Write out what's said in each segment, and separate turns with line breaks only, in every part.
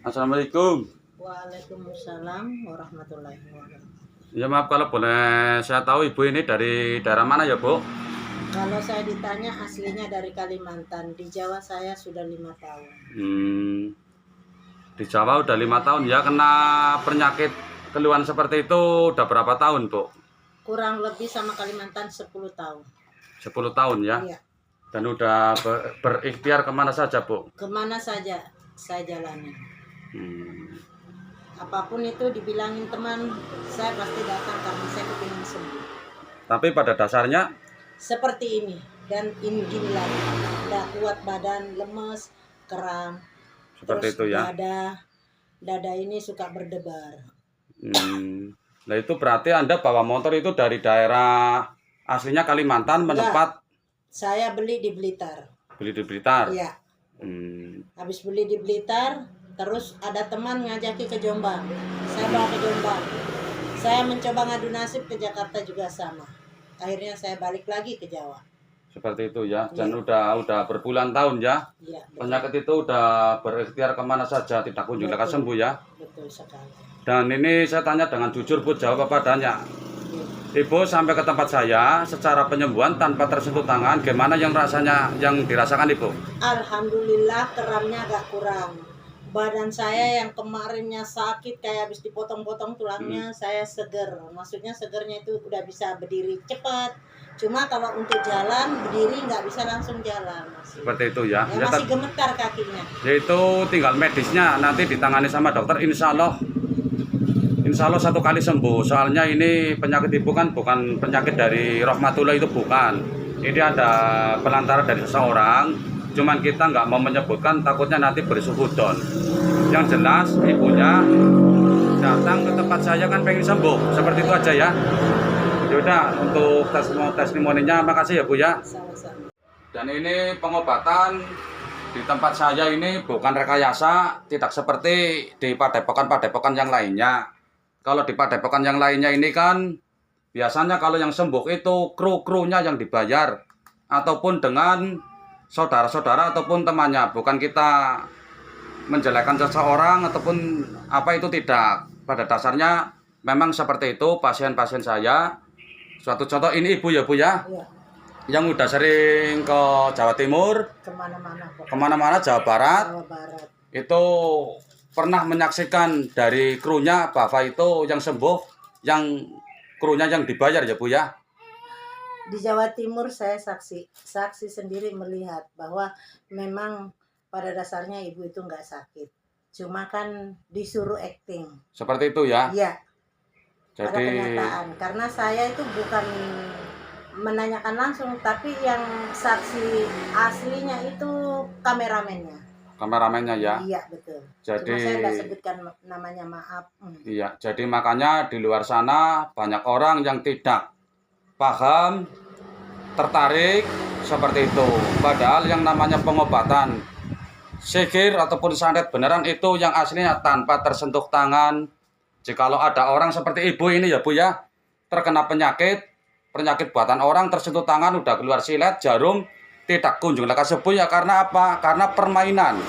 Assalamualaikum.
Waalaikumsalam warahmatullahi wabarakatuh.
Ya maaf kalau boleh saya tahu ibu ini dari daerah mana ya bu?
Kalau saya ditanya aslinya dari Kalimantan, di Jawa saya sudah 5 tahun.
Di Jawa udah 5 tahun ya, kena penyakit keluhan seperti itu udah berapa tahun bu?
Kurang lebih sama Kalimantan 10 tahun.
10 tahun ya?
Iya.
Dan udah berikhtiar kemana saja bu?
Kemana saja saya jalani. Apapun itu dibilangin teman, saya pasti datang karena saya ingin sembuh.
Tapi pada dasarnya
Seperti ini dan ini gini lagi. Tidak kuat badan, lemes, kram.
seperti
Terus
itu ya?
Dada ini suka berdebar.
Nah itu berarti Anda bawa motor itu dari daerah aslinya Kalimantan menempat
Saya beli di Blitar.
beli di Blitar?
Iya. Habis beli di Blitar, terus ada teman ngajaki ke Jombang. Saya bawa ke Jombang. Saya mencoba ngadu nasib ke Jakarta juga sama. Akhirnya saya balik lagi ke Jawa.
Seperti itu ya. Dan
Iya.
udah berbulan tahun ya.
Iya.
Penyakit itu udah berikhtiar kemana saja, tidak kunjung lekas sembuh ya.
Betul sekali.
Dan ini saya tanya dengan jujur bu, jawab apa adanya. Ibu sampai ke tempat saya secara penyembuhan tanpa tersentuh tangan, gimana yang rasanya yang dirasakan ibu?
Alhamdulillah keramnya agak kurang. Badan saya yang kemarinnya sakit kayak habis dipotong-potong tulangnya, saya seger. Maksudnya segernya itu udah bisa berdiri cepat. Cuma kalau untuk jalan berdiri nggak bisa langsung jalan masih.
Seperti itu ya.
Ya, masih gemetar kakinya.
Yaitu tinggal medisnya nanti ditangani sama dokter, insya Allah 1 kali sembuh. Soalnya ini penyakit ibu kan bukan penyakit dari rahmatullah, itu bukan. Ini ada pelantara dari seseorang. Cuman kita nggak mau menyebutkan, takutnya nanti bersuhudon. Yang jelas ibunya datang ke tempat saya kan pengen sembuh. Seperti itu aja ya. Yaudah, untuk testimoninya makasih ya bu ya.
Sama-sama.
Dan ini pengobatan di tempat saya ini bukan rekayasa, tidak seperti di padepokan-padepokan yang lainnya. Kalau di padepokan yang lainnya ini kan biasanya kalau yang sembuh itu kru-krunya yang dibayar, ataupun dengan saudara-saudara ataupun temannya. Bukan kita menjelekkan seseorang ataupun apa, itu tidak. Pada dasarnya memang seperti itu pasien-pasien saya. Suatu contoh ini ibu ya bu ya,
Iya.
yang udah sering ke Jawa Timur, kemana-mana Jawa Barat,
Jawa Barat.
itu pernah menyaksikan dari krunya Bapak itu yang sembuh, yang krunya yang dibayar ya bu ya.
Di Jawa Timur saya saksi sendiri melihat bahwa memang pada dasarnya ibu itu nggak sakit, cuma kan disuruh acting.
Seperti itu ya.
Iya. Ada
Jadi
kenyataan karena saya itu bukan menanyakan langsung, tapi yang saksi aslinya itu kameramennya
ya.
Iya betul.
Jadi
cuma saya nggak sebutkan namanya, maaf.
Iya, jadi makanya di luar sana banyak orang yang tidak paham, tertarik seperti itu. Padahal yang namanya pengobatan sihir ataupun santet beneran itu yang aslinya tanpa tersentuh tangan. Jikalau ada orang seperti ibu ini ya bu ya, terkena penyakit buatan orang, tersentuh tangan udah keluar silet, jarum, tidak kunjung lekas sembuh ya. Karena apa? Karena permainan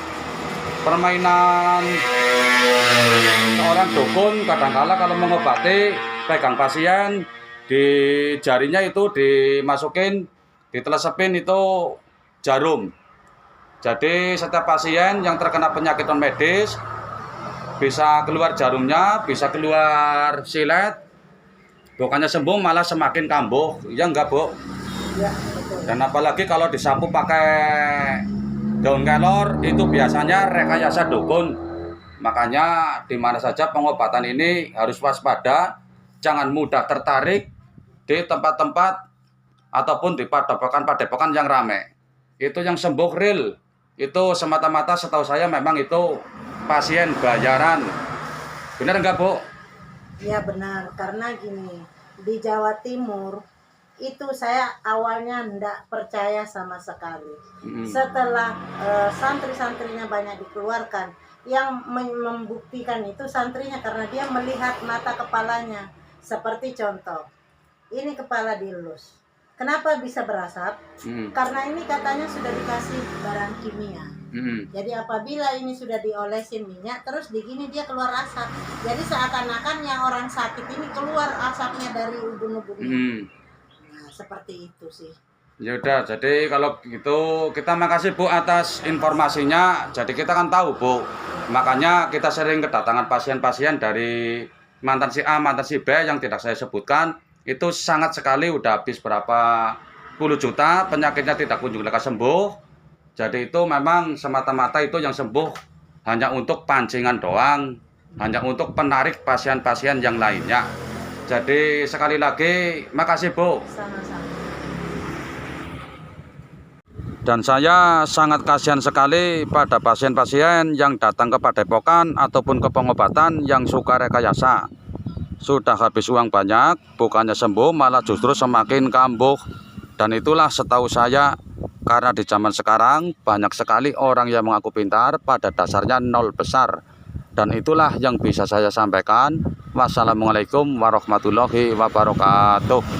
seorang dukun kadangkala kalau mengobati, pegang pasien, di jarinya itu dimasukin, ditelesepin itu jarum. Jadi setiap pasien yang terkena penyakit non medis bisa keluar jarumnya, bisa keluar silet, bukannya sembuh malah semakin kambuh. Ya enggak bu?
Ya, betul.
Dan apalagi kalau disapu pakai daun kelor, itu biasanya rekayasa dukun. Makanya di mana saja pengobatan ini harus waspada, jangan mudah tertarik di tempat-tempat ataupun di padepokan-padepokan yang ramai. Itu yang sembuh real, itu semata-mata setahu saya memang itu pasien bayaran. Benar enggak bu?
Ya benar, karena gini, di Jawa Timur itu saya awalnya enggak percaya sama sekali. Setelah santri-santrinya banyak dikeluarkan, yang membuktikan itu santrinya karena dia melihat mata kepalanya. Seperti contoh, ini kepala dielus. Kenapa bisa berasap? Karena ini katanya sudah dikasih barang kimia. Jadi apabila ini sudah diolesin minyak, terus digini dia keluar asap. Jadi seakan-akan yang orang sakit ini keluar asapnya dari ubun-ubunnya. Nah, seperti itu sih.
Ya udah, jadi kalau gitu kita makasih Bu atas informasinya. Jadi kita kan tahu Bu, makanya kita sering kedatangan pasien-pasien dari mantan si A, mantan si B yang tidak saya sebutkan. Itu sangat sekali, udah habis berapa puluh juta, penyakitnya tidak kunjung lekas sembuh. Jadi itu memang semata-mata itu yang sembuh hanya untuk pancingan doang, hanya untuk penarik pasien-pasien yang lainnya. Jadi sekali lagi makasih Bu.
Sama-sama.
Dan saya sangat kasihan sekali pada pasien-pasien yang datang ke Padepokan ataupun ke pengobatan yang suka rekayasa. Sudah habis uang banyak, bukannya sembuh malah justru semakin kambuh. Dan itulah setahu saya, karena di zaman sekarang banyak sekali orang yang mengaku pintar, pada dasarnya nol besar. Dan itulah yang bisa saya sampaikan. Wassalamualaikum warahmatullahi wabarakatuh.